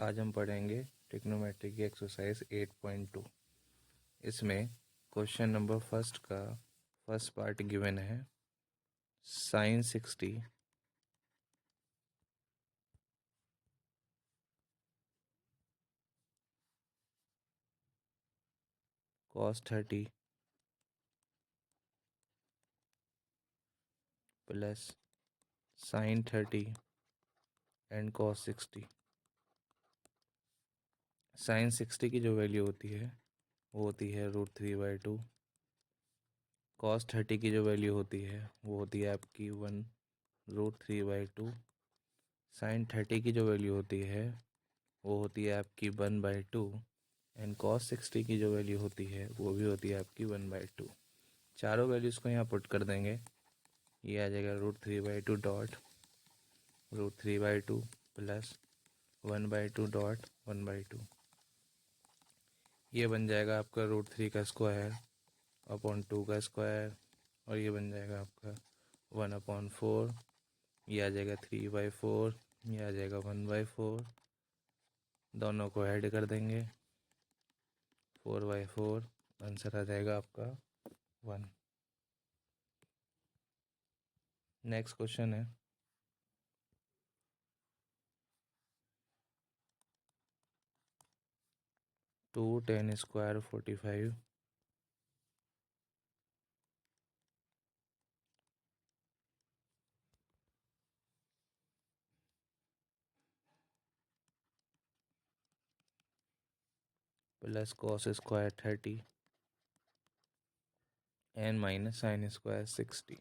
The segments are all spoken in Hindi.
आज हम पढ़ेंगे ट्रिग्नोमेट्री की एक्सरसाइज 8.2। इसमें क्वेश्चन नंबर फर्स्ट का फर्स्ट पार्ट गिवन है sin 60 cos 30 plus sin 30 and cos 60। sin 60 की जो वैल्यू होती है वो होती है √3/2। cos 30 की जो वैल्यू होती है वो होती है आपकी 1√3/2। sin 30 की जो वैल्यू होती है वो होती है आपकी 1/2 एंड cos 60 की जो वैल्यू होती है वो भी होती है आपकी 1/2। चारों वैल्यूज़ को यहाँ पुट कर देंगे, ये आ जाएगा √3/2 डॉट √3/2 प्लस 1/2 डॉट 1/2। ये बन जाएगा आपका √3 का स्क्वायर अपॉन 2 का स्क्वायर, और ये बन जाएगा आपका 1/4। ये आ जाएगा 3/4, ये आ जाएगा 1/4। दोनों को ऐड कर देंगे 4/4, आंसर आ जाएगा आपका 1। नेक्स्ट क्वेश्चन है 2 tan square 45 plus cos square 30 and minus sin square 60।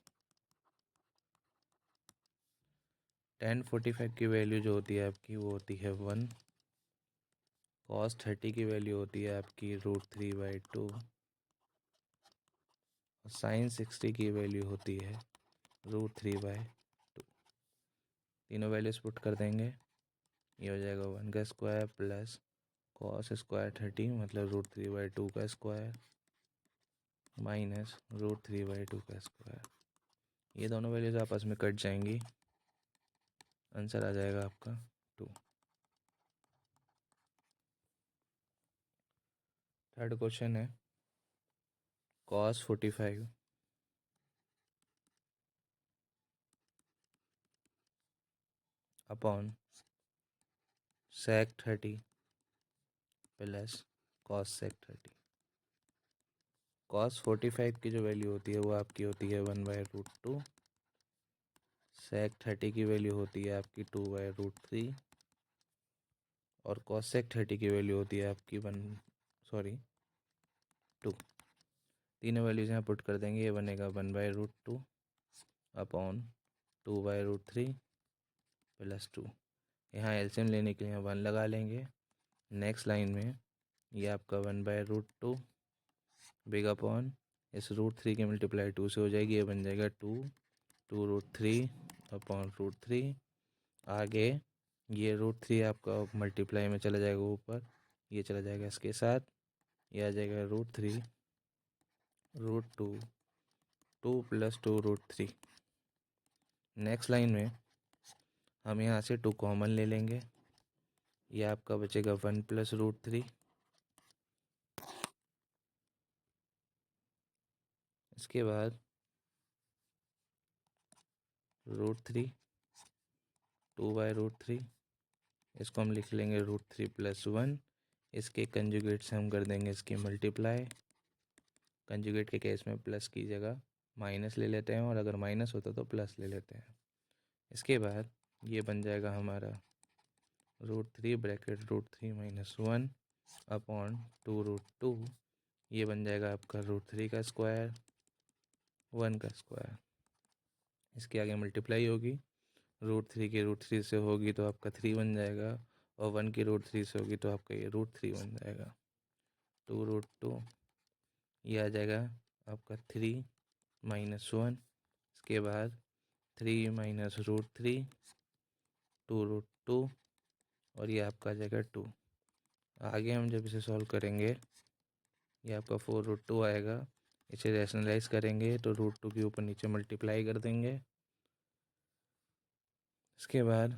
tan 45 की वैल्यू जो होती है आपकी वो होती है 1। cos 30 की वैल्यू होती है आपकी √3/2 और sin 60 की वैल्यू होती है √3/2। तीनों वैल्यूज पुट कर देंगे, ये हो जाएगा 1 का स्क्वायर प्लस cos स्क्वायर 30 मतलब √3/2 का स्क्वायर माइनस √3/2 का स्क्वायर। ये दोनों वैल्यूज आपस में कट जाएंगी, आंसर आ जाएगा आपका 2। थर्ड क्वेश्चन है cos 45 upon sec 30 plus cos sec 30। cos 45 की जो वैल्यू होती है वो आपकी होती है 1/√2। sec 30 की वैल्यू होती है आपकी 2/√3 और cos sec 30 की वैल्यू होती है आपकी 2। तीनों वैल्यूज यहाँ पुट कर देंगे, ये बनेगा 1/√2 अपॉन 2/√3 प्लस 2। यहाँ एलसीएम लेने के लिए 1 लगा लेंगे। नेक्स्ट लाइन में ये आपका 1/√2 बिग अपॉन इस √3 की मल्टीप्लाई 2 से हो जाएगी, ये बन जाएगा 2√3 अपॉन √3। आगे ये √3 आपका मल्टीप्लाई में चला जाएगा ऊपर, ये चला जाएगा इसके साथ, ये आ जाएगा √3 √2 2 प्लस 2√3। नेक्स्ट लाइन में हम यहाँ से 2 कॉमन ले लेंगे, ये आपका बचेगा 1 प्लस √3। इसके बाद √3 2/√3, इसको हम लिख लेंगे √3 प्लस 1। इसके कंजुगेट से हम कर देंगे इसकी मल्टीप्लाई। कंजुगेट के केस में प्लस की जगह माइनस ले लेते हैं, और अगर माइनस होता तो प्लस ले लेते हैं। इसके बाद ये बन जाएगा हमारा √3 ब्रैकेट √3 - 1 अपॉन 2√2। ये बन जाएगा आपका √3 का स्क्वायर 1 का स्क्वायर। इसके आगे मल्टीप्लाई होगी, √3 की √3 से होगी तो आपका 3 बन जाएगा, और 1 की √3 से होगी तो आपका ये √3 बन जाएगा 2√2। ये आ जाएगा आपका 3 - 1। इसके बाद 3 - √3 2√2, और ये आपका आ जाएगा 2। आगे हम जब इसे सॉल्व करेंगे ये आपका 4√2 आएगा। इसे रैशनलाइज करेंगे तो √2 के ऊपर नीचे मल्टीप्लाई कर देंगे। इसके बाद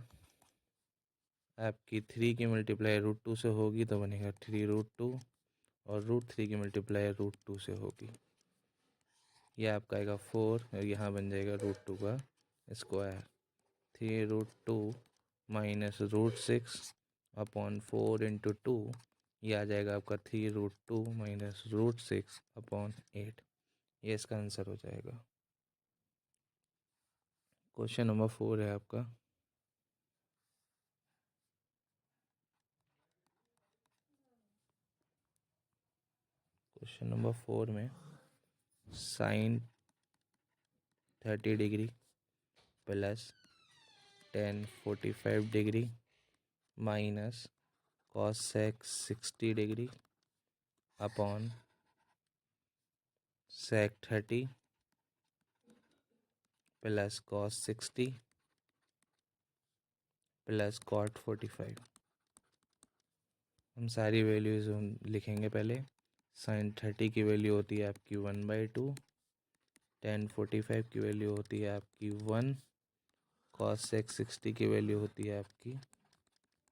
आपकी 3 की मल्टीप्लाई √2 से होगी तो बनेगा 3√2 और √3 की मल्टीप्लाई √2 से होगी, यह आपका आएगा 4 और यहाँ बन जाएगा √2 का स्क्वायर। 3√2 माइनस √6 अपॉन 4 इंटू 2, यह आ जाएगा आपका 3√2 माइनस √6 अपॉन 8। ये इसका आंसर हो जाएगा। क्वेश्चन नंबर 4 है आपका। क्वेश्चन नंबर 4 में sine 30 degree plus ten 45 degree minus cos sec 60 degree upon sec 30 plus cos 60 plus cot 45। हम सारी वैल्यूज़ लिखेंगे पहले। साइन 30 की वैल्यू होती है आपकी 1/2, टेन 45 की वैल्यू होती है आपकी 1, कॉस सेक 60 की वैल्यू होती है आपकी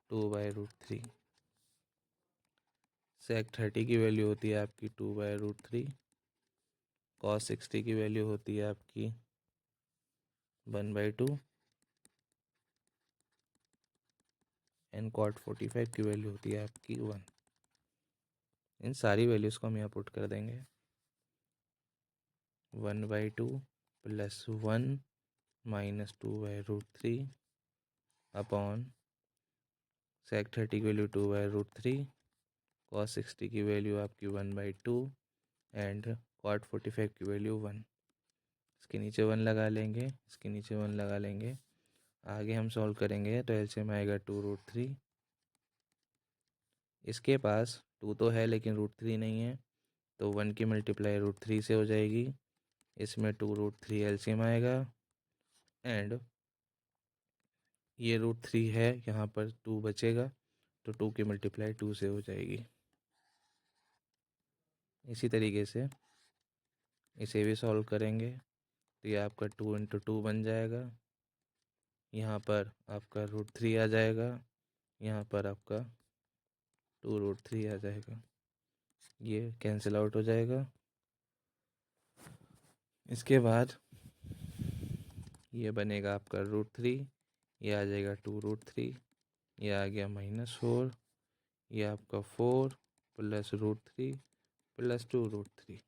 2/√3, सेक 30 की वैल्यू होती है आपकी 2/√3, कॉस 60 की वैल्यू होती है आपकी 1/2 एंड कॉट 45 की वैल्यू होती है आपकी 1। इन सारी वैल्यूज़ को हम यहाँ पुट कर देंगे। 1/2 प्लस 1 माइनस 2/√3 अपॉन सेक 30 की वैल्यू 2/√3, कॉस 60 की वैल्यू आपकी 1/2 एंड कॉट 45 की वैल्यू 1। इसके नीचे 1 लगा लेंगे, इसके नीचे 1 लगा लेंगे। आगे हम सॉल्व करेंगे तो एलसीएम आएगा 2√3। इसके पास 2 तो है लेकिन √3 नहीं है, तो 1 की मल्टीप्लाई √3 से हो जाएगी। इसमें 2√3 एलसीएम आएगा एंड ये √3 है, यहाँ पर 2 बचेगा तो 2 की मल्टीप्लाई 2 से हो जाएगी। इसी तरीके से इसे भी सॉल्व करेंगे तो ये आपका 2 इंटू 2 बन जाएगा। यहाँ पर आपका √3 आ जाएगा, यहाँ पर आपका 2√3 आ जाएगा, ये कैंसिल आउट हो जाएगा। इसके बाद ये बनेगा आपका √3, ये आ जाएगा 2√3, ये आ गया -4, ये आपका 4 प्लस √3 प्लस 2√3,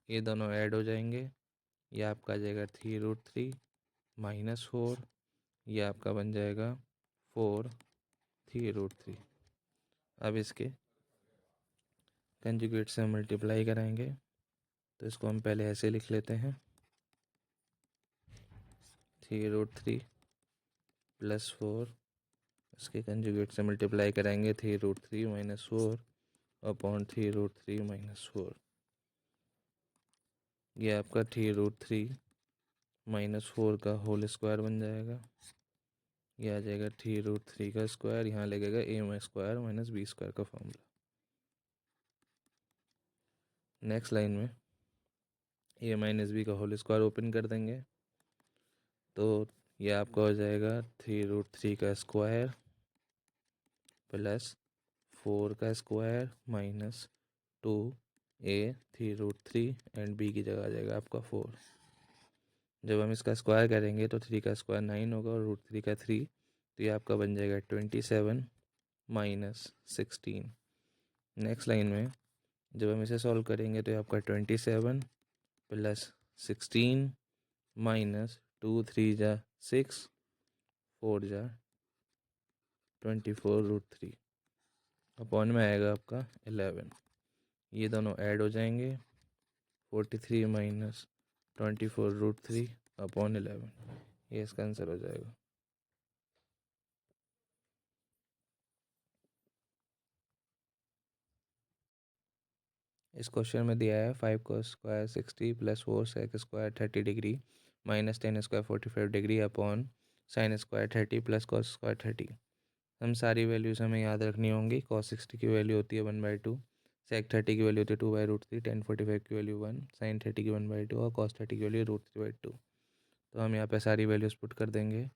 ये दोनों ऐड हो जाएंगे, ये आपका आ जाएगा 3√3 -4, ये आपका बन जाएगा 4 3√3। अब इसके कंजुगेट से मल्टीप्लाई कराएंगे तो इसको हम पहले ऐसे लिख लेते हैं। 3√3 प्लस 4, इसके कंजुगेट से मल्टीप्लाई कराएंगे 3√3 माइनस 4 अपॉन 3√3 माइनस 4। ये आपका 3√3 माइनस 4 का होल स्क्वायर बन जाएगा। ये आ जाएगा 3√3 का स्क्वायर, यहाँ लगेगा a square minus b square का फॉर्मूला। नेक्स्ट लाइन में a माइनस बी का होल स्क्वायर ओपन कर देंगे तो ये आपका हो जाएगा 3√3 का स्क्वायर प्लस 4 का square minus 2a 3√3 and b की जगह आ जाएगा आपका 4। जब हम इसका स्क्वायर करेंगे तो 3 का स्क्वायर 9 होगा और √3 का 3, तो ये आपका बन जाएगा 27 माइनस 16। नेक्स्ट लाइन में जब हम इसे सॉल्व करेंगे तो ये आपका 27 प्लस 16 माइनस 2 3 जा 6 4 जा 24√3 अपॉन में आएगा आपका 11। ये दोनों ऐड हो जाएंगे, 43 माइनस 24√3 अपॉन 11, ये इसका आंसर हो जाएगा। इस क्वेश्चन में दिया है 5 cos square 60 plus 4 sec square 30 degree minus 10 square 45 degree upon sine square 30 plus cos square 30। हम सारी वैल्यूज़ हमें याद रखनी होंगी। cos 60 की वैल्यू होती है 1/2, sec 30 की वैल्यू होती है 2/√3, tan 45 की वैल्यू 1, sin 30 की 1/2 और cos 30 की वैल्यू √3/2। तो हम यहाँ पे सारी वैल्यूज़ पुट कर देंगे।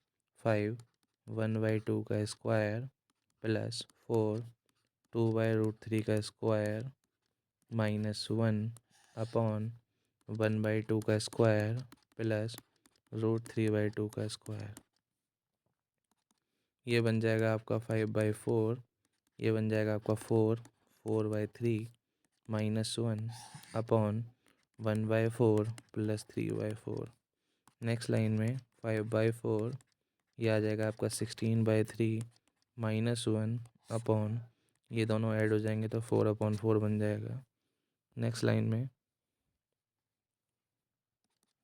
5 1/2 का स्क्वायर प्लस 4 2/√3 का स्क्वायर माइनस 1 अपॉन 1/2 का स्क्वायर प्लस √3/2 का स्क्वायर। ये बन जाएगा आपका 5/4। ये बन जाएगा आपका 4/3 minus 1 upon 1/4 plus 3/4। Next line में 5/4 ये आ जाएगा आपका 16/3 माइनस 1 अपॉन, ये दोनों ऐड हो जाएंगे तो 4/4 बन जाएगा। नेक्स्ट लाइन में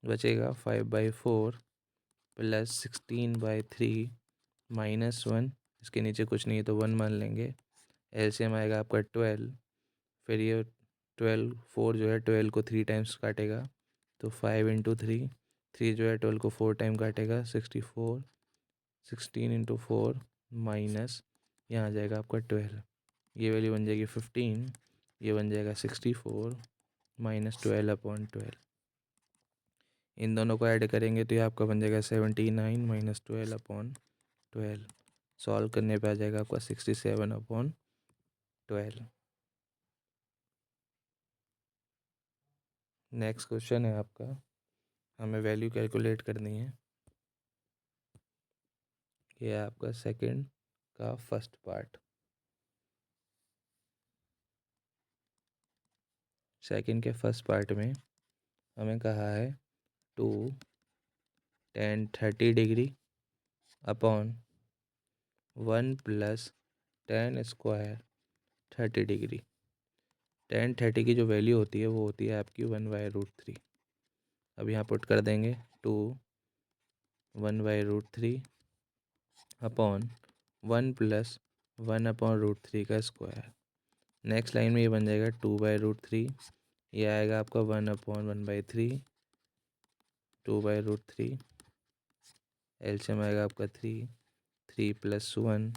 बचेगा 5/4 प्लस 16/3 माइनस 1, इसके नीचे कुछ नहीं है तो 1 मान लेंगे। एलसीएम आएगा आपका 12। फिर ये 12 4 जो है 12 को 3 टाइम्स काटेगा तो 5 × 3, 3 जो है 12 को 4 टाइम काटेगा 64, 16 × 4 माइनस यहाँ आ जाएगा आपका 12। ये वैल्यू बन जाएगी 15। ये बन जाएगा 64 माइनस 12/12। इन दोनों को ऐड करेंगे तो ये आपका बन जाएगा 79 माइनस 12/12। सॉल्व करने पे आ जाएगा आपका 67/12। नेक्स्ट क्वेश्चन है आपका, हमें वैल्यू कैलकुलेट करनी है। ये है आपका सेकंड का फर्स्ट पार्ट। सेकंड के फर्स्ट पार्ट में हमें कहा है 2 tan 30 degree upon 1 plus tan square 30 degree. tan 30 की जो वैल्यू होती है वो होती है आपकी 1/√3। अब यहाँ पुट कर देंगे 2 1/√3 अपॉन 1 प्लस 1/√3 का स्क्वायर। नेक्स्ट लाइन में ये बन जाएगा 2/√3। ये आएगा आपका 1/1/3 2/√3। एलसीएम आएगा आपका 3 प्लस 1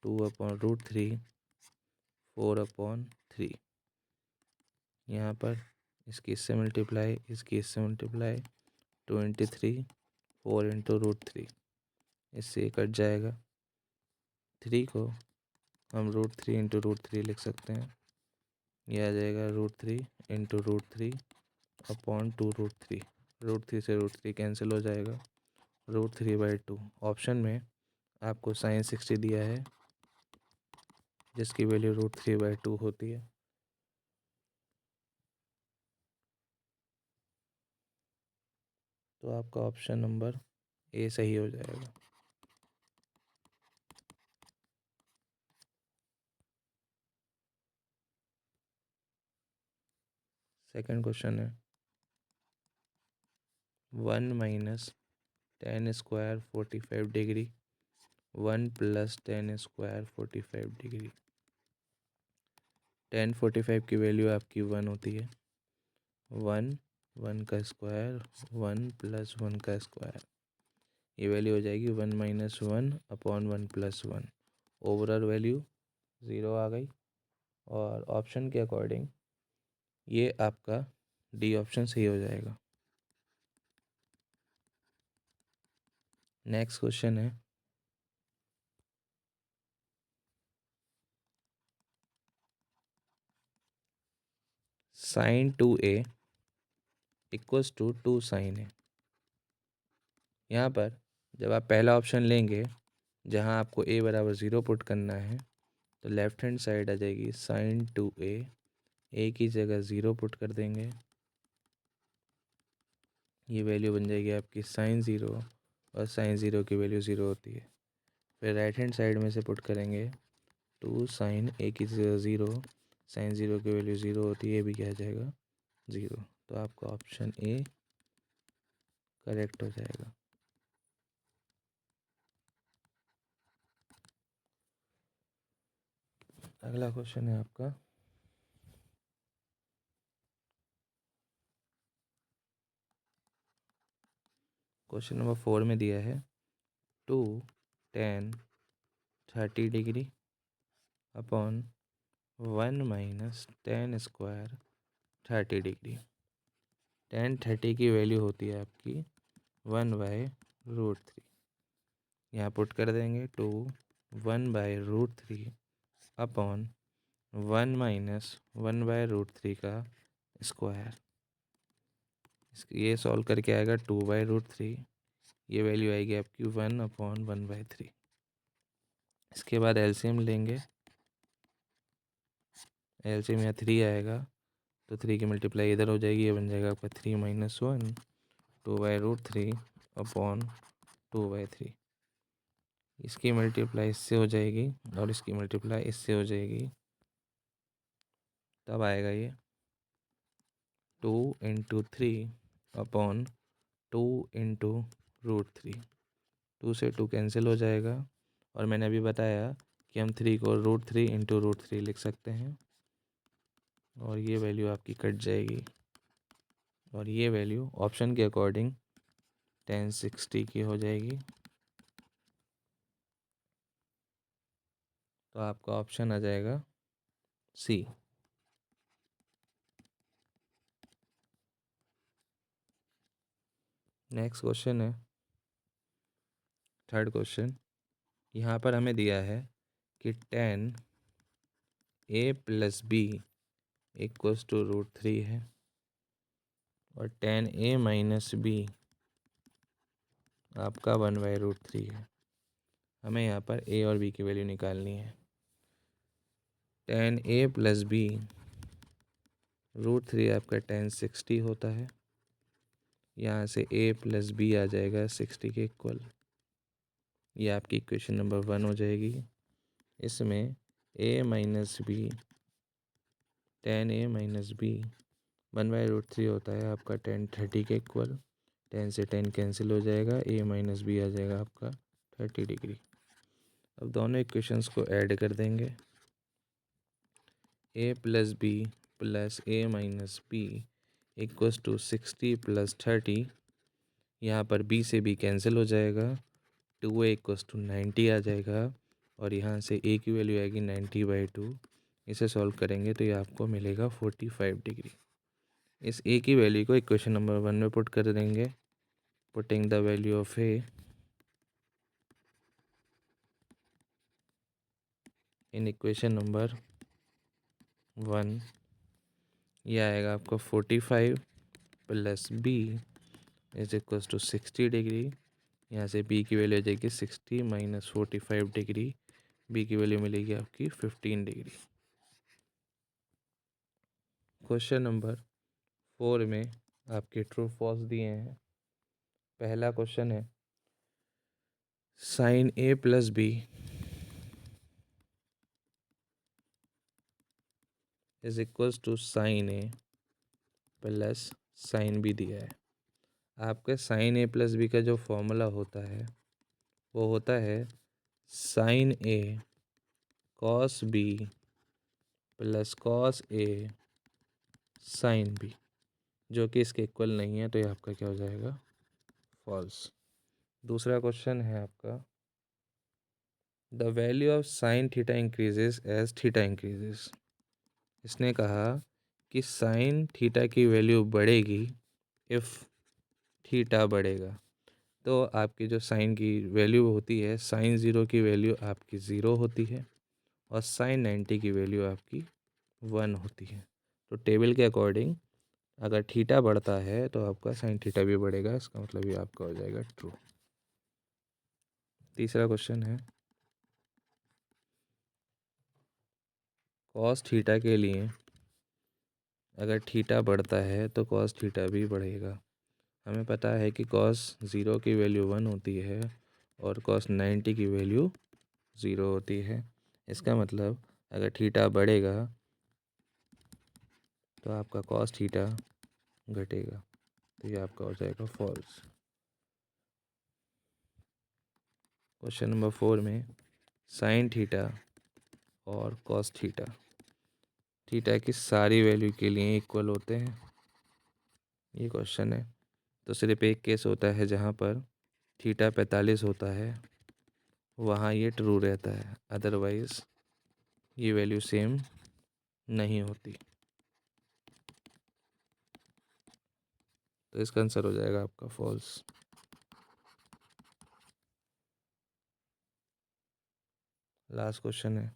2/√3 4/3। यहाँ पर इसकी इससे मल्टीप्लाई, इसकी इससे मल्टीप्लाई 23 4 × √3, इससे कट जाएगा। 3 को हम √3 × √3 लिख सकते हैं। यह आ जाएगा √3 × √3 अपॉन 2√3। √3 से √3 कैंसिल हो जाएगा। √3/2। ऑप्शन में आपको sin 60 दिया है जिसकी वैल्यू √3/2 होती है। तो आपका ऑप्शन नंबर ए सही हो जाएगा। सेकंड क्वेश्चन है 1 minus tan square 45 degree 1 plus tan square 45 degree. tan 45 की वैल्यू आपकी 1 होती है। 1 का स्क्वायर 1 प्लस 1 का स्क्वायर, ये वैल्यू हो जाएगी 1 minus 1 upon 1 plus 1। Overall value 0 आ गई। और ऑप्शन के अकॉर्डिंग ये आपका डी ऑप्शन सही हो जाएगा। नेक्स्ट क्वेश्चन है sin 2a equals to 2 sin a। यहाँ पर जब आप पहला ऑप्शन लेंगे जहाँ आपको a बराबर 0 पुट करना है तो लेफ्ट हैंड साइड आ जाएगी sin 2a, a की जगह 0 पुट कर देंगे। ये वैल्यू बन जाएगी आपकी sin 0 और sin 0 की वैल्यू 0 होती है। फिर राइट हैंड साइड में से पुट करेंगे 2 sin a की जगह 0, sin 0 की वैल्यू 0 होती है, ये भी क्या आ जाएगा 0। तो आपका ऑप्शन ए करेक्ट हो जाएगा। अगला क्वेश्चन है आपका क्वेश्चन नंबर 4 में दिया है 2 tan 30 degree upon 1 minus tan square 30 degree. tan 30 की वैल्यू होती है आपकी 1/√3। यहाँ पुट कर देंगे 2 1/√3 अपॉन 1 माइनस 1/√3 का स्क्वायर। ये सॉल्व करके आएगा 2/√3, ये वैल्यू आएगी आपकी 1/1/3। इसके बाद एलसीएम लेंगे, एलसीएम यहाँ 3 आएगा तो 3 की मल्टीप्लाई इधर हो जाएगी, ये बन जाएगा आपका 3 - 1 2/√3 अपॉन 2/3। इसकी मल्टीप्लाई इससे हो जाएगी और इसकी मल्टीप्लाई इससे हो जाएगी, तब आएगा ये 2 × 3 अपॉन 2 × √3। 2 से 2 कैंसिल हो जाएगा और मैंने अभी बताया कि हम 3 को √3 × √3 लिख सकते हैं और ये वैल्यू आपकी कट जाएगी और ये वैल्यू ऑप्शन के अकॉर्डिंग 1060 की हो जाएगी। तो आपका ऑप्शन आ जाएगा सी। नेक्स्ट क्वेश्चन है थर्ड क्वेश्चन। यहाँ पर हमें दिया है कि 10 a + b = √3 है और 10 a - b आपका 1/√3 है। हमें यहाँ पर a और b की वैल्यू निकालनी है। 10 a + b √3 आपका 1060 होता है। यहाँ से a + b आ जाएगा 60 के इक्वल। ये आपकी इक्वेशन नंबर 1 हो जाएगी। इसमें a - b 10 a - b 1/√3 होता है आपका 1030 के इक्वल। 10 से 10 कैंसिल हो जाएगा, a - b आ जाएगा आपका 30 डिग्री। अब दोनों इक्वेशंस को ऐड कर देंगे। a + b + a - b = 60 + 30। यहाँ पर b से b कैंसिल हो जाएगा, 2a = 90 आ जाएगा और यहाँ से a की वैल्यू आएगी 90/2। इसे सॉल्व करेंगे तो ये आपको मिलेगा 45 डिग्री। इस a की वैल्यू को इक्वेशन नंबर 1 में पुट कर देंगे। Putting the value of a in equation number 1, ये आएगा आपका 45 + b = 60 डिग्री। यहाँ से b की वैल्यू आ जाएगी 60 - 45 डिग्री। b की वैल्यू मिलेगी आपकी 15 डिग्री। क्वेश्चन नंबर 4 में आपके ट्रू फॉल्स दिए हैं। पहला क्वेश्चन है sin a + b = sin a + sin b दिया है। आपके sin a + b का जो फॉर्मूला होता है वो होता है sin a cos b + cos a sin b, जो कि इसके इक्वल नहीं है, तो ये आपका क्या हो जाएगा, फॉल्स। दूसरा क्वेश्चन है आपका the value of sin theta increases as theta increases. इसने कहा कि sin थीटा की वैल्यू बढ़ेगी इफ़ थीटा बढ़ेगा। तो आपकी जो साइन की वैल्यू होती है, sin 0 की वैल्यू आपकी 0 होती है और sin 90 की वैल्यू आपकी 1 होती है। तो टेबल के अकॉर्डिंग अगर थीटा बढ़ता है तो आपका sin थीटा भी बढ़ेगा, इसका मतलब ये आपका हो जाएगा ट्रू। तीसरा क्वेश्चन है cos थीटा के लिए अगर थीटा बढ़ता है तो cos थीटा भी बढ़ेगा। हमें पता है कि cos 0 की वैल्यू 1 होती है और cos 90 की वैल्यू 0 होती है। इसका मतलब अगर थीटा बढ़ेगा तो आपका cos थीटा घटेगा, तो ये आपका हो जाएगा फॉल्स। क्वेश्चन नंबर 4 में sin थीटा और cos थीटा थीटा की सारी वैल्यू के लिए इक्वल होते हैं, ये क्वेश्चन है। तो सिर्फ एक केस होता है जहाँ पर थीटा 45 होता है, वहाँ ये ट्रू रहता है, अदरवाइज़ ये वैल्यू सेम नहीं होती। तो इसका आंसर हो जाएगा आपका फॉल्स। लास्ट क्वेश्चन है,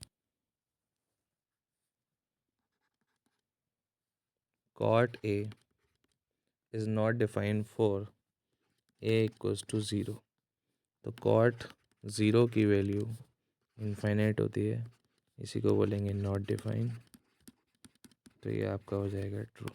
cot A is not defined for A equals to 0। तो cot 0 की वैल्यू इनफाइनाइट होती है, इसी को बोलेंगे नॉट डिफाइंड। तो ये आपका हो जाएगा ट्रू।